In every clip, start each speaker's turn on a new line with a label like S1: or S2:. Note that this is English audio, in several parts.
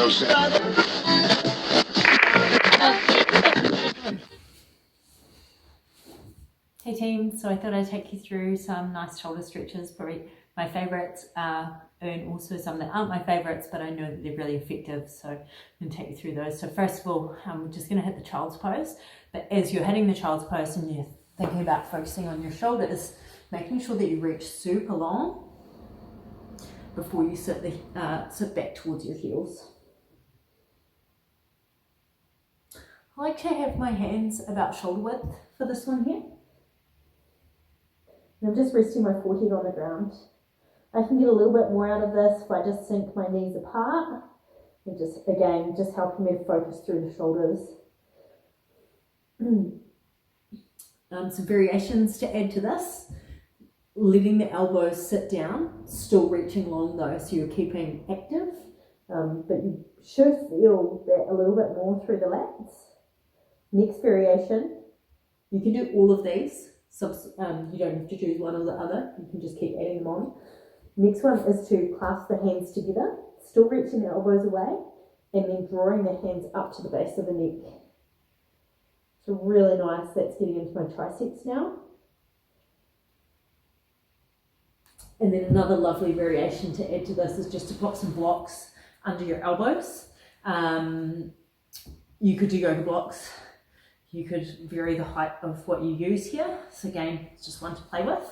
S1: Hey team, so I thought I'd take you through some nice shoulder stretches. Probably my favourites and also some that aren't my favourites, but I know that they're really effective, so I'm going to take you through those. So first of all, we're just going to hit the child's pose, but as you're hitting the child's pose and you're thinking about focusing on your shoulders, making sure that you reach super long before you sit back towards your heels. I like to have my hands about shoulder width for this one here.
S2: And I'm just resting my forehead on the ground. I can get a little bit more out of this if I just sink my knees apart and just helping me to focus through the shoulders.
S1: Some variations to add to this. Letting the elbows sit down, still reaching long though, so you're keeping active,
S2: but you should feel that a little bit more through the lats. Next variation.
S1: You can do all of these. You don't have to choose one or the other. You can just keep adding them on.
S2: Next one is to clasp the hands together, still reaching the elbows away, and then drawing the hands up to the base of the neck. So really nice. That's getting into my triceps now.
S1: And then another lovely variation to add to this is just to put some blocks under your elbows. You could do yoga blocks. You could vary the height of what you use here. So again, it's just one to play with.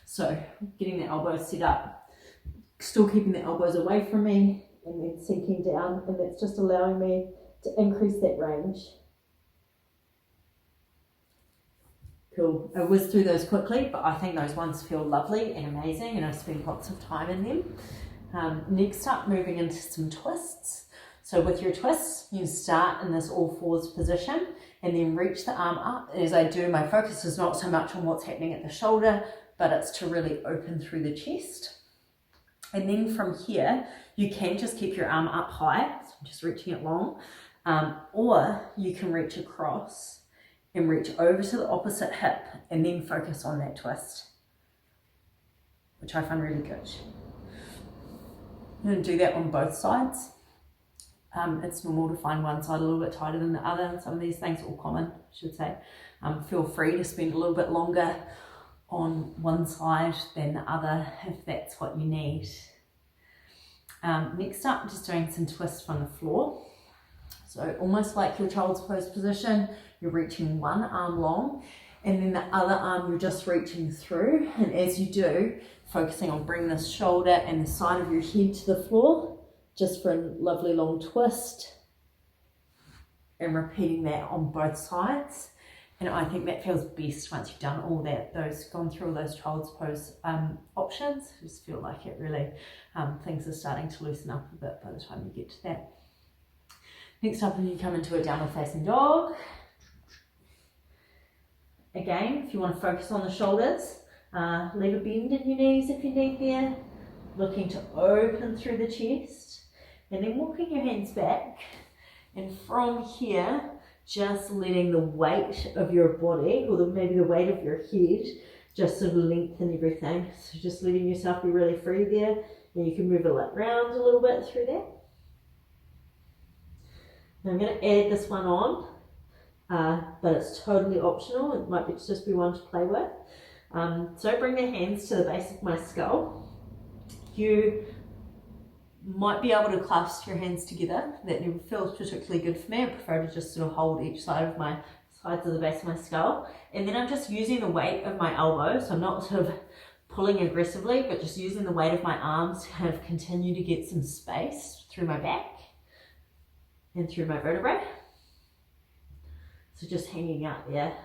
S1: So getting the elbows set up, still keeping the elbows away from me,
S2: and then sinking down, and that's just allowing me to increase that range.
S1: Cool. I whizzed through those quickly, but I think those ones feel lovely and amazing, and I spend lots of time in them. Next up, moving into some twists. So with your twists, you start in this all fours position and then reach the arm up. As I do, my focus is not so much on what's happening at the shoulder, but it's to really open through the chest. And then from here, you can just keep your arm up high, so I'm just reaching it long, or you can reach across and reach over to the opposite hip and then focus on that twist, which I find really good. I'm going to do that on both sides. It's normal to find one side a little bit tighter than the other, and some of these things are all common, I should say. Feel free to spend a little bit longer on one side than the other if that's what you need. Next up, just doing some twists from the floor. So almost like your child's pose position, you're reaching one arm long, and then the other arm you're just reaching through, and as you do, focusing on bringing this shoulder and the side of your head to the floor, just for a lovely long twist, and repeating that on both sides. And I think that feels best once you've done all that, gone through all those child's pose options. I just feel like it really, things are starting to loosen up a bit by the time you get to that. Next up, when you come into a downward facing dog, again, if you want to focus on the shoulders, leave a bend in your knees if you need there, looking to open through the chest, and then walking your hands back, and from here, just letting the weight of your body, or maybe the weight of your head, just sort of lengthen everything. So just letting yourself be really free there, and you can move it around a little bit through that. Now I'm going to add this one on, but it's totally optional. It might just be one to play with. So bring the hands to the base of my skull. You might be able to clasp your hands together. That never feels particularly good for me. I prefer to just sort of hold each side of my sides of the base of my skull. And then I'm just using the weight of my elbow. So I'm not sort of pulling aggressively, but just using the weight of my arms to kind of continue to get some space through my back and through my vertebrae. So just hanging out there.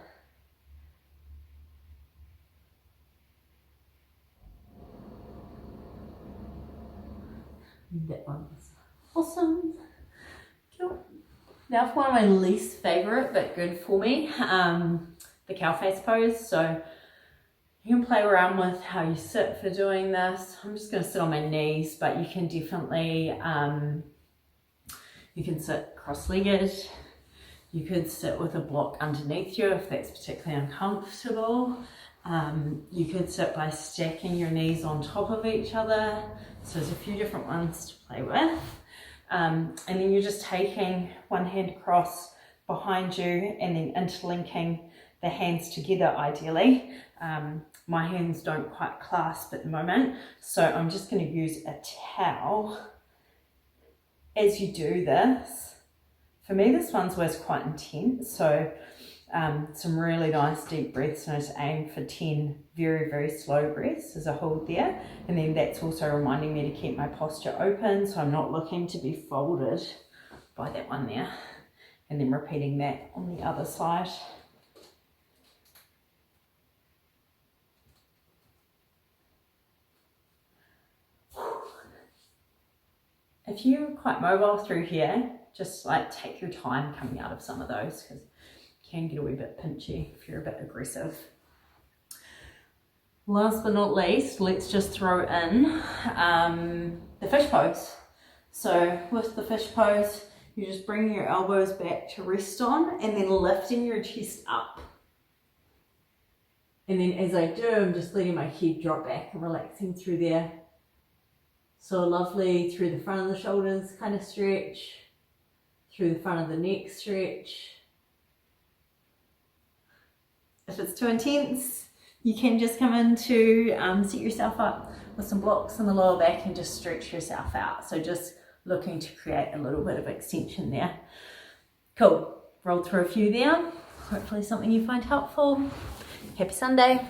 S1: That one's awesome. Cool. Now for one of my least favorite but good for me, the cow face pose. So you can play around with how you sit for doing this. I'm just going to sit on my knees, but you can definitely you can sit cross-legged. You could sit with a block underneath you if that's particularly uncomfortable. You could sit by stacking your knees on top of each other. So there's a few different ones to play with. And then you're just taking one hand across behind you and then interlinking the hands together ideally. My hands don't quite clasp at the moment, so I'm just going to use a towel as you do this. For me, this one's always quite intense, so some really nice deep breaths, and I just aim for 10 very, very slow breaths as a hold there. And then that's also reminding me to keep my posture open, so I'm not looking to be folded by that one there. And then repeating that on the other side. If you're quite mobile through here, just like take your time coming out of some of those, because it can get a wee bit pinchy if you're a bit aggressive. Last but not least, let's just throw in the fish pose. So with the fish pose, you just bring your elbows back to rest on and then lifting your chest up. And then as I do, I'm just letting my head drop back and relaxing through there. So lovely through the front of the shoulders kind of stretch, through the front of the neck stretch. If it's too intense, you can just come in to set yourself up with some blocks in the lower back and just stretch yourself out. So just looking to create a little bit of extension there. Cool, rolled through a few there. Hopefully something you find helpful. Happy Sunday.